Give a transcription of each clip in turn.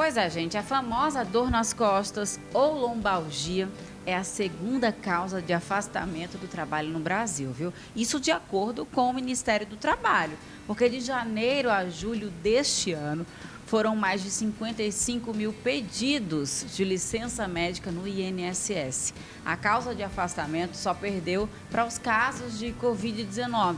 Pois é, gente, a famosa dor nas costas ou lombalgia é a segunda causa de afastamento do trabalho no Brasil, viu? Isso de acordo com o Ministério do Trabalho, porque de janeiro a julho deste ano foram mais de 55 mil pedidos de licença médica no INSS. A causa de afastamento só perdeu para os casos de Covid-19.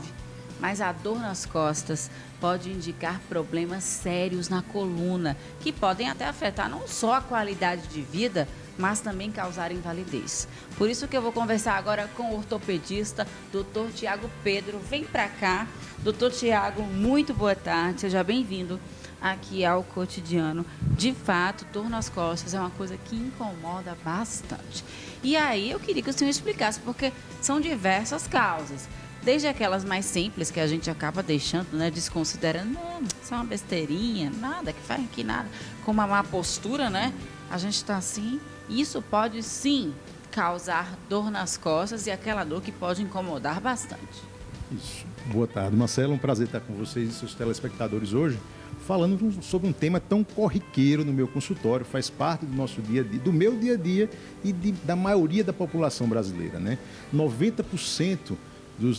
Mas a dor nas costas pode indicar problemas sérios na coluna, que podem até afetar não só a qualidade de vida, mas também causar invalidez. Por isso que eu vou conversar agora com o ortopedista, Dr. Tiago Pedro. Vem para cá. Dr. Tiago, muito boa tarde, seja bem-vindo aqui ao Cotidiano. De fato, dor nas costas é uma coisa que incomoda bastante. E aí eu queria que o senhor explicasse, porque são diversas causas. Desde aquelas mais simples que a gente acaba deixando, né, desconsiderando, não, isso é uma besteirinha, nada, que faz aqui nada, como a má postura, né? A gente está assim, isso pode sim causar dor nas costas e aquela dor que pode incomodar bastante. Isso. Boa tarde, Marcelo, um prazer estar com vocês e seus telespectadores hoje, falando sobre um tema tão corriqueiro no meu consultório, faz parte do nosso dia a dia, do meu dia a dia e da maioria da população brasileira, né? 90%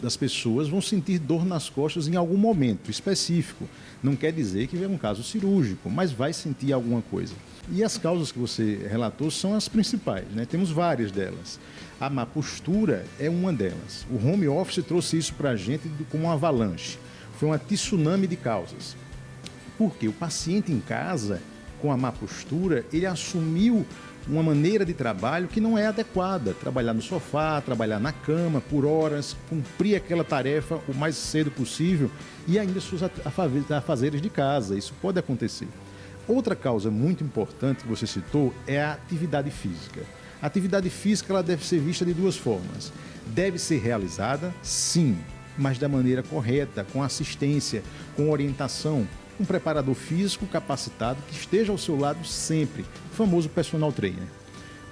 das pessoas vão sentir dor nas costas em algum momento específico. Não quer dizer que é um caso cirúrgico, mas vai sentir alguma coisa. E as causas que você relatou são as principais, né? Temos várias delas. A má postura é uma delas. O home office trouxe isso para a gente como uma avalanche. Foi uma tsunami de causas. Porque o paciente em casa, com a má postura, ele assumiu uma maneira de trabalho que não é adequada. Trabalhar no sofá, trabalhar na cama por horas, cumprir aquela tarefa o mais cedo possível e ainda seus afazeres de casa. Isso pode acontecer. Outra causa muito importante que você citou é a atividade física. A atividade física ela deve ser vista de duas formas. Deve ser realizada, sim, mas da maneira correta, com assistência, com orientação, um preparador físico capacitado que esteja ao seu lado sempre, o famoso personal trainer.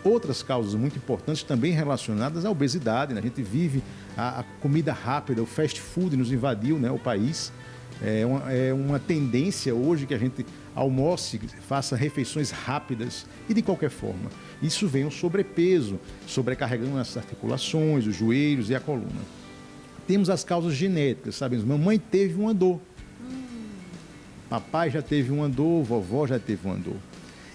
Outras causas muito importantes também relacionadas à obesidade, né? A gente vive a comida rápida, o fast food nos invadiu, né, o país. É uma tendência hoje que a gente almoce, faça refeições rápidas e de qualquer forma. Isso vem um sobrepeso, sobrecarregando as articulações, os joelhos e a coluna. Temos as causas genéticas, sabemos, mamãe teve uma dor. Papai já teve uma dor, vovó já teve uma dor.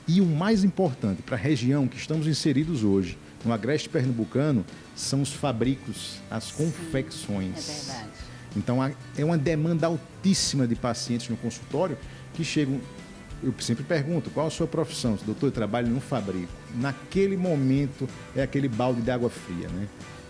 E o mais importante para a região que estamos inseridos hoje, no agreste pernambucano, são os fabricos, as confecções. É verdade. Então, é uma demanda altíssima de pacientes no consultório que chegam. Eu sempre pergunto, qual a sua profissão? Doutor, eu trabalho num fabrico. Naquele momento, é aquele balde de água fria, né?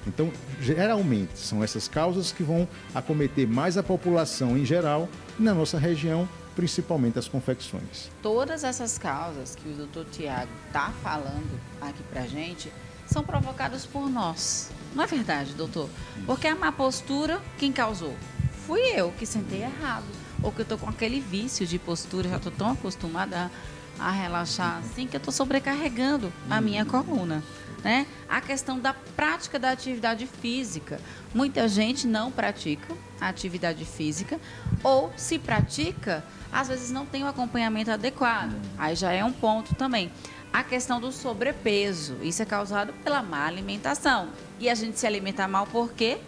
Então, geralmente, são essas causas que vão acometer mais a população em geral e na nossa região, principalmente as confecções. Todas essas causas que o Dr. Tiago está falando aqui pra gente são provocadas por nós. Não é verdade, doutor? Porque a má postura, quem causou? Fui eu que sentei errado. Ou que eu estou com aquele vício de postura, já estou tão acostumada a relaxar assim que eu estou sobrecarregando a minha coluna. Né? A questão da prática da atividade física. Muita gente não pratica a atividade física ou se pratica, às vezes não tem o acompanhamento adequado. Aí já é um ponto também. A questão do sobrepeso, isso é causado pela má alimentação. E a gente se alimenta mal por quê?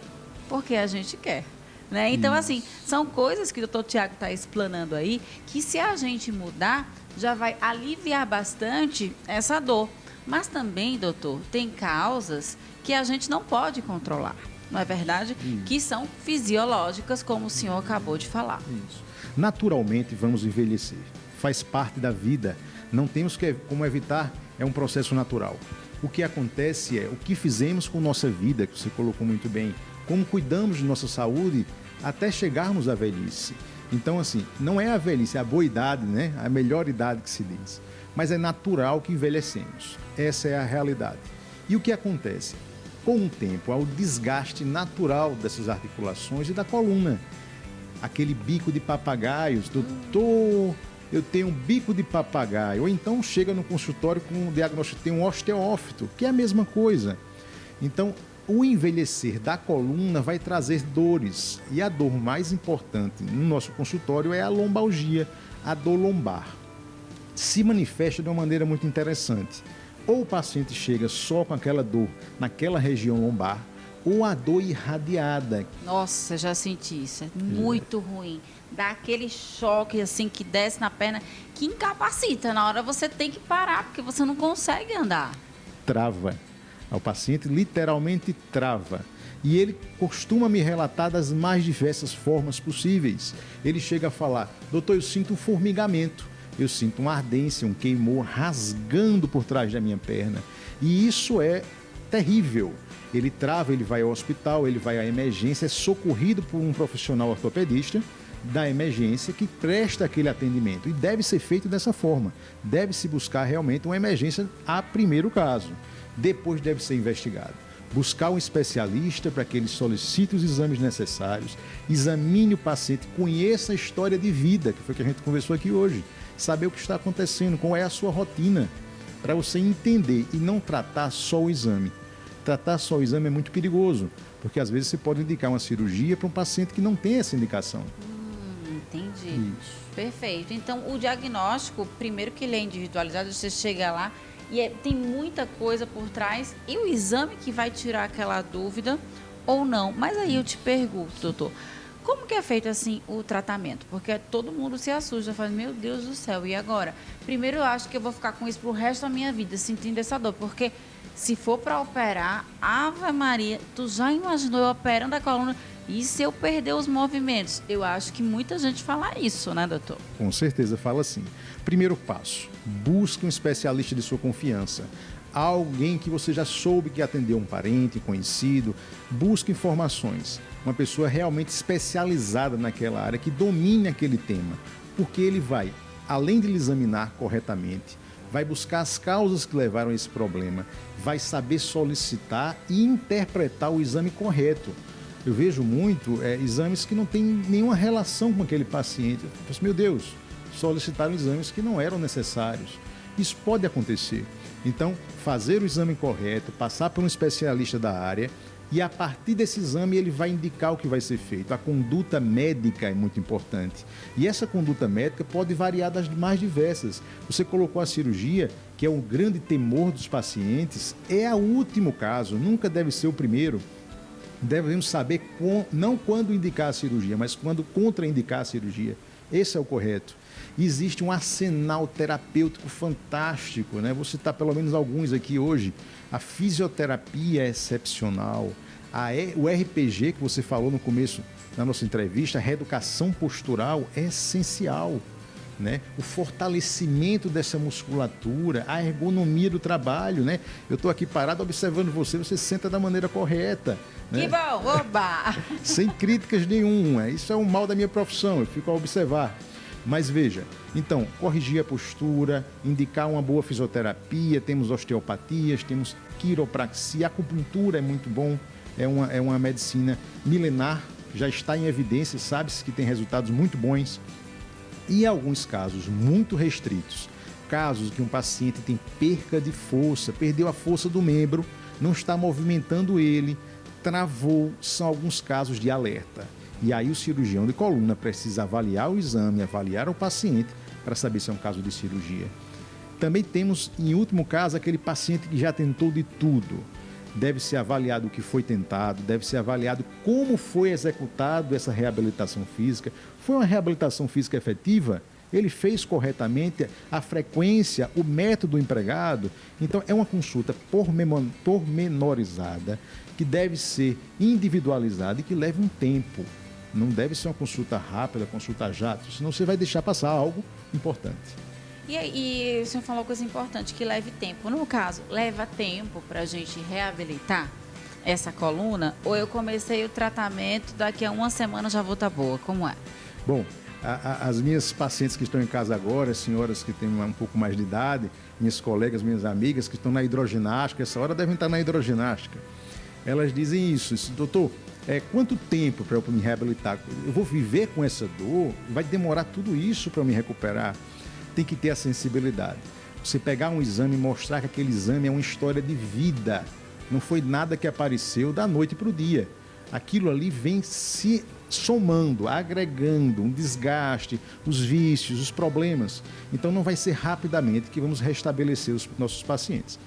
Porque a gente quer. Né? Então, assim, são coisas que o doutor Tiago está explanando aí, que se a gente mudar, já vai aliviar bastante essa dor. Mas também, doutor, tem causas que a gente não pode controlar, não é verdade? Que são fisiológicas, como o senhor acabou de falar. Isso. Naturalmente vamos envelhecer, faz parte da vida, não temos como evitar, é um processo natural. O que acontece é o que fizemos com nossa vida, que você colocou muito bem, como cuidamos de nossa saúde até chegarmos à velhice. Então, assim, não é a velhice, é a boa idade, né? A melhor idade que se diz. Mas é natural que envelhecemos. Essa é a realidade. E o que acontece? Com o tempo, há o desgaste natural dessas articulações e da coluna. Aquele bico de papagaios, doutor, eu tenho um bico de papagaio. Ou então chega no consultório com um diagnóstico, tem um osteófito, que é a mesma coisa. Então, o envelhecer da coluna vai trazer dores. E a dor mais importante no nosso consultório é a lombalgia, a dor lombar. se manifesta de uma maneira muito interessante. Ou o paciente chega só com aquela dor naquela região lombar, ou a dor irradiada. Nossa, já senti isso. É muito ruim. Dá aquele choque assim que desce na perna, que incapacita. Na hora você tem que parar, porque você não consegue andar. Trava. O paciente literalmente trava. E ele costuma me relatar das mais diversas formas possíveis. Ele chega a falar: doutor, eu sinto um formigamento, eu sinto uma ardência, um queimor rasgando por trás da minha perna. E isso é terrível. Ele trava, ele vai ao hospital, ele vai à emergência, é socorrido por um profissional ortopedista da emergência que presta aquele atendimento. E deve ser feito dessa forma. Deve-se buscar realmente uma emergência a primeiro caso. Depois deve ser investigado. Buscar um especialista para que ele solicite os exames necessários, examine o paciente, conheça a história de vida, que foi o que a gente conversou aqui hoje. Saber o que está acontecendo, qual é a sua rotina, para você entender e não tratar só o exame. Tratar só o exame é muito perigoso, porque às vezes você pode indicar uma cirurgia para um paciente que não tem essa indicação. Entendi. Isso. Perfeito. Então, o diagnóstico, primeiro que ele é individualizado, você chega lá e tem muita coisa por trás, e o exame que vai tirar aquela dúvida ou não. Mas aí eu te pergunto, doutor, como que é feito assim o tratamento? Porque todo mundo se assusta, fala, meu Deus do céu, e agora? Primeiro eu acho que eu vou ficar com isso pro resto da minha vida, sentindo essa dor, porque se for para operar, Ave Maria, tu já imaginou eu operando a coluna? E se eu perder os movimentos? Eu acho que muita gente fala isso, né, doutor? Com certeza fala assim. Primeiro passo, busque um especialista de sua confiança. Alguém que você já soube que atendeu um parente, conhecido. Busque informações. Uma pessoa realmente especializada naquela área, que domine aquele tema. Porque ele vai, além de lhe examinar corretamente, vai buscar as causas que levaram a esse problema, vai saber solicitar e interpretar o exame correto. Eu vejo muito exames que não têm nenhuma relação com aquele paciente. Eu penso, meu Deus, solicitaram exames que não eram necessários. Isso pode acontecer. Então, fazer o exame correto, passar por um especialista da área e a partir desse exame ele vai indicar o que vai ser feito. A conduta médica é muito importante. E essa conduta médica pode variar das mais diversas. Você colocou a cirurgia, que é um grande temor dos pacientes, é o último caso, nunca deve ser o primeiro. Devemos saber não quando indicar a cirurgia, mas quando contraindicar a cirurgia. Esse é o correto. Existe um arsenal terapêutico fantástico, né? Vou citar pelo menos alguns aqui hoje. A fisioterapia é excepcional. O RPG, que você falou no começo da nossa entrevista, a reeducação postural é essencial, né? O fortalecimento dessa musculatura, a ergonomia do trabalho, né? Eu estou aqui parado observando você senta da maneira correta. Né? Que bom, oba! Sem críticas nenhuma. Isso é um mal da minha profissão, eu fico a observar. Mas veja, então, corrigir a postura, indicar uma boa fisioterapia, temos osteopatias, temos quiropraxia, acupuntura é muito bom, é uma medicina milenar, já está em evidência, sabe-se que tem resultados muito bons. E alguns casos muito restritos, casos que um paciente tem perca de força, perdeu a força do membro, não está movimentando ele, travou, são alguns casos de alerta. E aí o cirurgião de coluna precisa avaliar o exame, avaliar o paciente para saber se é um caso de cirurgia. Também temos, em último caso, aquele paciente que já tentou de tudo. Deve ser avaliado o que foi tentado, deve ser avaliado como foi executado essa reabilitação física. Foi uma reabilitação física efetiva? Ele fez corretamente a frequência, o método empregado? Então, é uma consulta pormenorizada, que deve ser individualizada e que leva um tempo. Não deve ser uma consulta rápida, consulta jato, senão você vai deixar passar algo importante. E o senhor falou uma coisa importante, que leve tempo. No caso, leva tempo para a gente reabilitar essa coluna? Ou eu comecei o tratamento, daqui a uma semana já vou estar boa? Como é? Bom, as minhas pacientes que estão em casa agora, senhoras que têm um pouco mais de idade, minhas colegas, minhas amigas que estão na hidroginástica, essa hora devem estar na hidroginástica. Elas dizem isso, doutor, quanto tempo para eu me reabilitar? Eu vou viver com essa dor? Vai demorar tudo isso para eu me recuperar? Tem que ter a sensibilidade. Você pegar um exame e mostrar que aquele exame é uma história de vida. Não foi nada que apareceu da noite para o dia. Aquilo ali vem se somando, agregando um desgaste, os vícios, os problemas. Então não vai ser rapidamente que vamos restabelecer os nossos pacientes.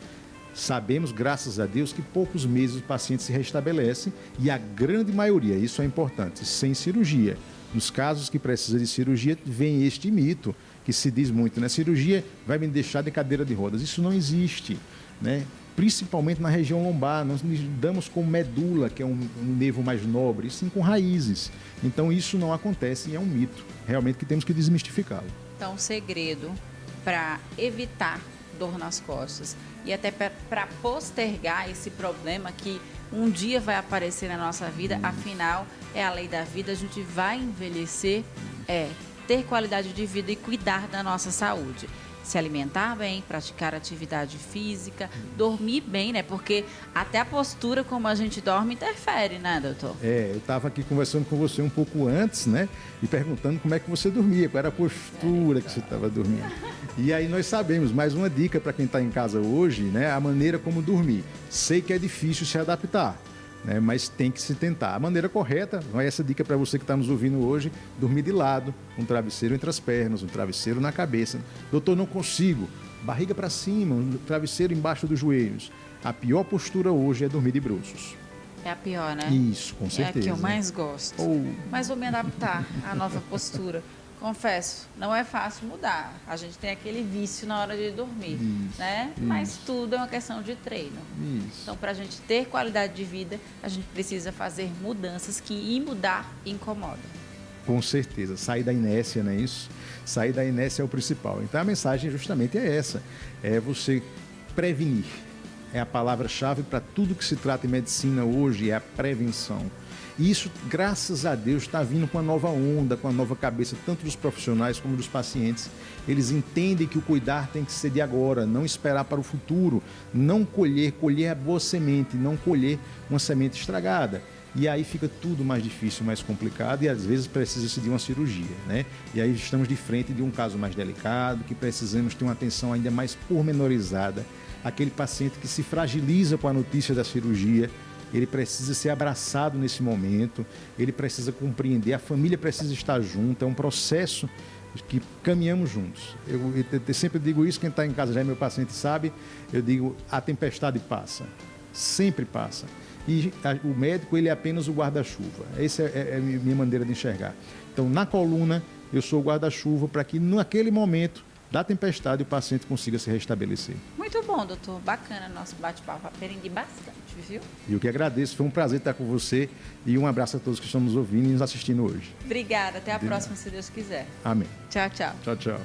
Sabemos, graças a Deus, que poucos meses o paciente se restabelece e a grande maioria, isso é importante, sem cirurgia. Nos casos que precisa de cirurgia, vem este mito que se diz muito, né? Cirurgia vai me deixar de cadeira de rodas. Isso não existe, né? Principalmente na região lombar. Nós lidamos com medula, que é um nervo mais nobre, e sim com raízes. Então isso não acontece e é um mito, realmente, que temos que desmistificá-lo. Então, o segredo para evitar dor nas costas e até para postergar esse problema que um dia vai aparecer na nossa vida, afinal, é a lei da vida, a gente vai envelhecer, ter qualidade de vida e cuidar da nossa saúde. Se alimentar bem, praticar atividade física, dormir bem, né? Porque até a postura como a gente dorme interfere, né, doutor? Eu estava aqui conversando com você um pouco antes, né? E perguntando como é que você dormia, qual era a postura que você estava dormindo. E aí nós sabemos, mais uma dica para quem está em casa hoje, né? A maneira como dormir. Sei que é difícil se adaptar, né? Mas tem que se tentar. A maneira correta, vai essa dica para você que está nos ouvindo hoje: dormir de lado, um travesseiro entre as pernas, um travesseiro na cabeça. Doutor, não consigo. Barriga para cima, um travesseiro embaixo dos joelhos. A pior postura hoje é dormir de bruços. É a pior, né? Isso, com certeza. É a que eu mais gosto. Mas vou me adaptar à nova postura. Confesso, não é fácil mudar. A gente tem aquele vício na hora de dormir, né? Mas tudo é uma questão de treino. Então, para a gente ter qualidade de vida, a gente precisa fazer mudanças que mudar incomoda. Com certeza. Sair da inércia, não é isso? Sair da inércia é o principal. Então, a mensagem justamente é essa. É você prevenir. É a palavra-chave para tudo que se trata em medicina hoje, é a prevenção. E isso, graças a Deus, está vindo com uma nova onda, com uma nova cabeça, tanto dos profissionais como dos pacientes. Eles entendem que o cuidar tem que ser de agora, não esperar para o futuro, não colher a boa semente, não colher uma semente estragada. E aí fica tudo mais difícil, mais complicado e às vezes precisa-se de uma cirurgia, né? E aí estamos de frente de um caso mais delicado, que precisamos ter uma atenção ainda mais pormenorizada. Aquele paciente que se fragiliza com a notícia da cirurgia, ele precisa ser abraçado nesse momento, ele precisa compreender, a família precisa estar junto, é um processo que caminhamos juntos. Eu sempre digo isso, quem está em casa já é meu paciente sabe, eu digo, a tempestade passa, sempre passa. E o médico, ele é apenas o guarda-chuva. Essa é a minha maneira de enxergar. Então, na coluna, eu sou o guarda-chuva para que, naquele momento da tempestade, o paciente consiga se restabelecer. Muito bom, doutor. Bacana nosso bate-papo. Aprendi bastante, viu? E eu que agradeço. Foi um prazer estar com você. E um abraço a todos que estão nos ouvindo e nos assistindo hoje. Obrigada. Até a próxima, se Deus quiser. Amém. Tchau, tchau. Tchau, tchau.